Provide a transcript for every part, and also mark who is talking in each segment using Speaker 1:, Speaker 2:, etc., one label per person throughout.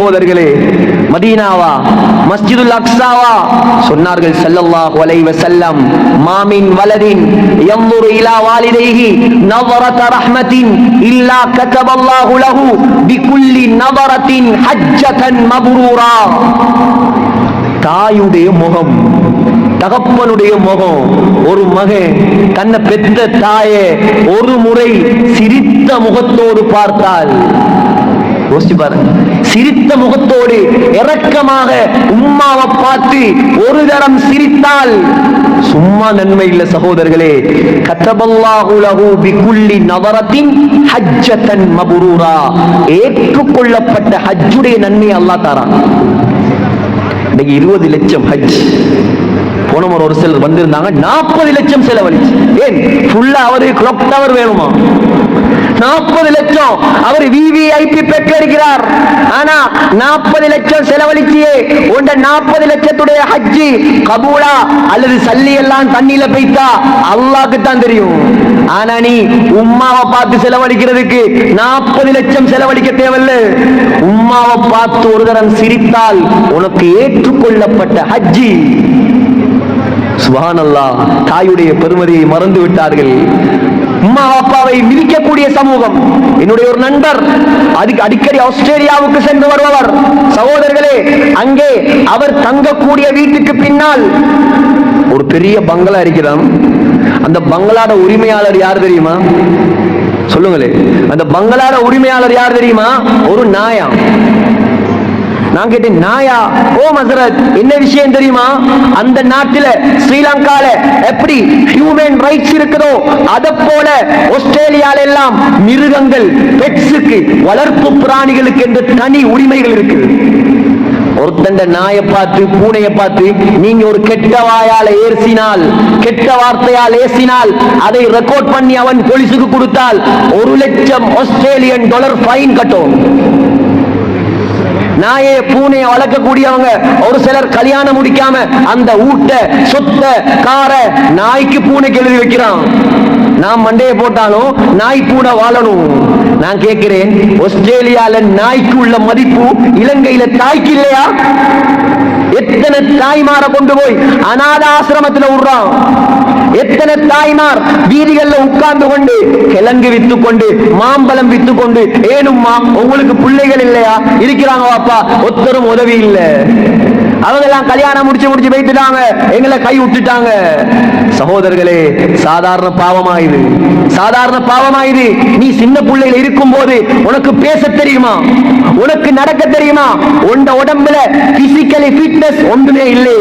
Speaker 1: சகோதரர்களே, மதீனாவா மஸ்ஜிதுல் அக்ஸாவா? சொன்னார்கள் ஸல்லல்லாஹு அலைஹி வஸல்லம், மாமின் வலதின் யன்துரு இலா வாலிதைஹி நظرة ரஹ்மத்தின் இல்லா கதபல்லாஹு லஹு பிகுல்லி நظرத்தின் ஹஜ்ஜத்தன் மப்ரூரா. தாயுடைய முகம், தகப்பனுடைய முகம், ஒரு மகன் தன்னை பெற்ற தாயை ஒரு முறை சிரித்த முகத்தோடு பார்த்தால், சிரித்த முகத்தோடு இரக்கமாக உம்மாவை பார்த்து ஒரு தரம் சிரித்தால் சும்மா நன்மை இல்ல சகோதரர்களே. கதபல்லாஹு லஹு பிகுல்லி நظرத்தின் ஹஜ்ஜத்தன் மப்ரூரா. ஏற்றுக்கொள்ளப்பட்ட ஹஜ்ஜுடைய நன்மை அல்லாஹ் தரான். 20 லட்சம் ஹஜ் போன முறை ஒரு சிலர் வந்திருந்தாங்க, 40 லட்சம் செலவழிச்சு. ஏன்? ஃபுல்லா அவரு கிளாக் டவர் வேணுமா? 40 லட்சம் அவர் விவிஐபி பெற்றிருக்கிறார். ஆனா 40 லட்சம் செலவழிச்சியே உண்ட 40 லட்சத்துடைய ஹஜ்ஜி கபூலா அல்லது சல்லி எல்லாம் தண்ணியில பெய்தா அல்லாஹ்க்கு தான் தெரியும். ஆனா நீ உம்மாவை பார்த்து செலவழிக்கிறதுக்கு 40 லட்சம் செலவழிக்க தேவையில்ல. உம்மாவை பார்த்து ஒரு தரம் சிரித்தால் உனக்கு ஏற்றுக்கொள்ளப்பட்ட ஹஜ்ஜி. சுப்ஹானல்லாஹ், தாயுடைய பெருமதியை மறந்து விட்டார்கள். அம்மா அப்பாவை மிதிக்கக்கூடிய சமூகம். என்னுடைய ஒரு நண்பர் அடிக்கடி ஆஸ்திரேலியாவுக்கு சென்று வருபவர். சகோதரர்களே, அங்கே அவர் தங்கக்கூடிய வீட்டுக்கு பின்னால் ஒரு பெரிய பங்களா இருக்கிறான். அந்த பங்களாட உரிமையாளர் யார் தெரியுமா? சொல்லுங்களே, அந்த பங்களாட உரிமையாளர் யார் தெரியுமா? ஒரு நாயா. நான் கேட்டேன், நாயா? ஓ ஹஸ்ரத், என்ன விஷயம் தெரியுமா? அந்த நாட்டில ஸ்ரீலங்கால எப்படி ஹியூமன் ரைட்ஸ் இருக்குதோ அத போல ஆஸ்திரேலியால எல்லாம் மிருகங்கள், பெட்ஸுக்கு, வளர்ப்பு பிராணிகளுக்கு என்று தனி உரிமைகள் இருக்கு. ஒருத்தண்ட நாயை பார்த்து, பூனையை பார்த்து நீங்க ஒரு கெட்ட வாயால ஏசினால், கெட்ட வார்த்தையால் ஏசினால் அதை ரெக்கார்ட் பண்ணி அவன் போலீஸுக்கு கொடுத்தால் 1 லட்சம் ஆஸ்திரேலியன் டாலர் ஃபைன் கட்டும். நாயை பூனையை வளர்க்கக்கூடியவங்க ஒரு சிலர் கல்யாணம் முடிக்காம அந்த ஊட்ட, சொத்த, கார நாய்க்கு பூனைக்கு எழுதி வைக்கிறான். நான் மண்டையை போட்டாலும் நாய் பூனை வாழணும். நான் கேட்கிறேன், ஆஸ்திரேலியால நாய்க்கு உள்ள மதிப்பு இலங்கையில தாய்க்கு இல்லையா? எத்தனை தாய்மார கொண்டு போய் அநாத ஆசிரமத்தில் விடுறான். எத்தனை தாய்மார் வீதிகள்ல உட்கார்ந்து கொண்டு கிழங்கு வித்து கொண்டு, மாம்பழம் வித்து கொண்டு, ஏனும்மா உங்களுக்கு பிள்ளைகள் இல்லையா? இருக்கிறாங்க வாப்பா, ஒத்தரும் உதவி இல்லை. அவங்க எல்லாம் கல்யாணம் முடிச்சு வைத்துட்டாங்க, எங்களை கை விட்டுட்டாங்க. சகோதரர்களே, சாதாரண பாவமாயுது, சாதாரண பாவமாயுது. நீ சின்ன பிள்ளைகள் இருக்கும் போது உனக்கு பேச தெரியுமா? உனக்கு நடக்க தெரியுமா? உண்ட உடம்புல பிசிக்கலி ஃபிட்னஸ் ஒன்றுமே இல்லை.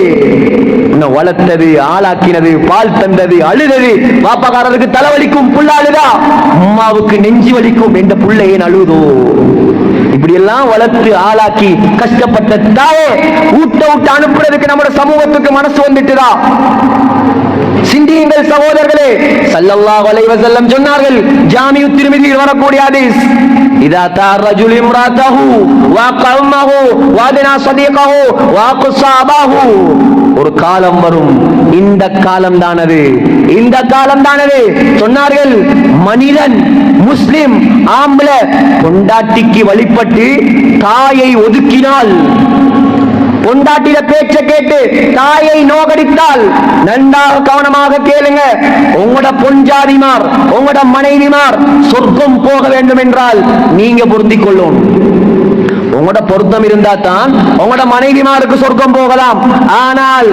Speaker 1: உன்னை வளர்த்தது, ஆளாக்கினது, பால் தந்தது, அழுதது. பாப்பாக்காரருக்கு தலைவலிக்கும், புள்ள அழுதா. அம்மாவுக்கு நெஞ்சு வலிக்கும், என்ற புள்ள ஏன் அழுதோ? இப்படி எல்லாம் வளர்த்து ஆளாக்கி கஷ்டப்பட்ட தாயே ஊட்ட விட்டு அனுப்புறதுக்கு நம்ம சமூகத்துக்கு மனசு வந்துட்டுதா? சிந்தியுங்கள் சகோதரர்களே. ஸல்லல்லாஹு அலைஹி வஸல்லம் சொன்னார்கள், ஜாமிஉ திர்மிதியில் வரக்கூடிய ஹதீஸ், இதா தரஜுல் இம்ராதஹு வ கௌமஹு வ அதனா ஸதீகஹு வ குஸாபஹு. ஒரு காலம் வரும், இந்த காலம் தானது, இந்த காலம் தானது. சொன்னார்கள், மனிதன் முஸ்லிம் ஆம்பளை பொண்டாட்டிக்கு வழிபட்டு தாயை ஒதுக்கினால், பொண்டாட்டில பேச்ச கேட்டு தாயை நோகடித்தால், நன்றாக கவனமாக கேளுங்க, உங்களோட பொஞ்சாதிமார், உங்களோட மனைவிமார் சொர்க்கம் போக வேண்டும் என்றால் நீங்க பொருந்திக் கொள்ளும். உங்களோட பொருத்தம் இருந்தா தான் உங்களோட மனைவிமாருக்கு சொர்க்கம் போகலாம். ஆனால்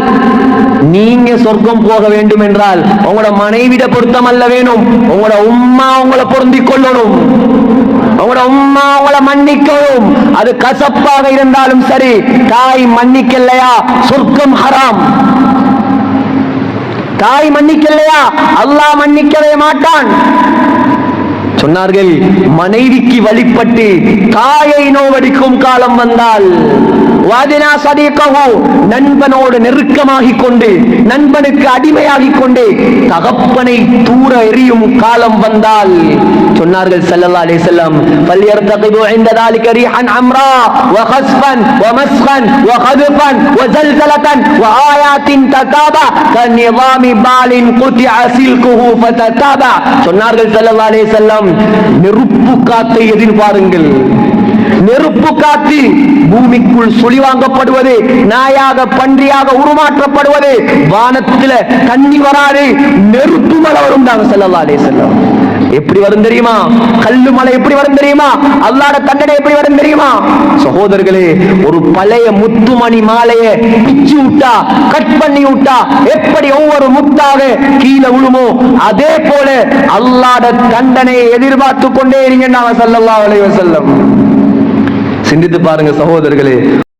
Speaker 1: நீங்க சொர்க்கம் போக வேண்டும் என்றால் உங்களோட மனைவிட பொருத்தம் அல்ல வேணும், உங்களோட உம்மா உங்களை பொருந்திக் கொள்ளணும். உங்களோட உம்மா உங்களை மன்னிக்கவும். அது கசப்பாக இருந்தாலும் சரி, தாய் மன்னிக்கலையா சொர்க்கம் ஹராம். தாய் மன்னிக்கலையா அல்லாஹ் மன்னிக்கவே மாட்டான். சொன்னார்கள், மனைவிக்கு வழிபட்டு தாயை நோவடிக்கும் காலம் வந்தால், வாதினா சதீகஹு, நண்பனோடு நெருக்கமாகிக் கொண்டு, நண்பனுக்கு அடிமையாகிக் கொண்டு தகப்பனை தூர எறியும் காலம் வந்தால், சொன்னார்கள் ஸல்லல்லாஹு அலைஹி வஸல்லம், ஃபல்யர்தகிபு இன்த ذلك ريحا عمراء وخسفا ومسخا وخذفا وزلزلة وآيات تتابع كنظام بال قطع سلكه فتتابع. சொன்னார்கள் ஸல்லல்லாஹு அலைஹி வஸல்லம், நெருப்பு காத்தை எதிர்பாருங்கள். நெருப்பு காத்து பூமிக்குள் சுழிவாங்கப்படுவது, நாயாக பன்றியாக உருமாற்றப்படுவது, வானத்துல தண்ணி வராது, நெருப்பு மழை வரும். ஸல்லல்லாஹு அலைஹி வஸல்லம் எப்படி வரும் தெரியுமா? கல்லு மலை எப்படி வரும் தெரியுமா? அல்லாஹ்வுடைய தண்டனை எப்படி வரும் தெரியுமா? சகோதரர்களே, ஒரு பழைய முத்துமணி மாலையை பிச்சு விட்டா, கட் பண்ணி விட்டா எப்படி ஒவ்வொரு முத்தாக கீழே விழுமோ, அதே போல அல்லாஹ்வுடைய தண்டனையை எதிர்பார்த்து கொண்டே இருங்க. ஸல்லல்லாஹு அலைஹி வஸல்லம் சிந்தித்து பாருங்க சகோதரர்களே.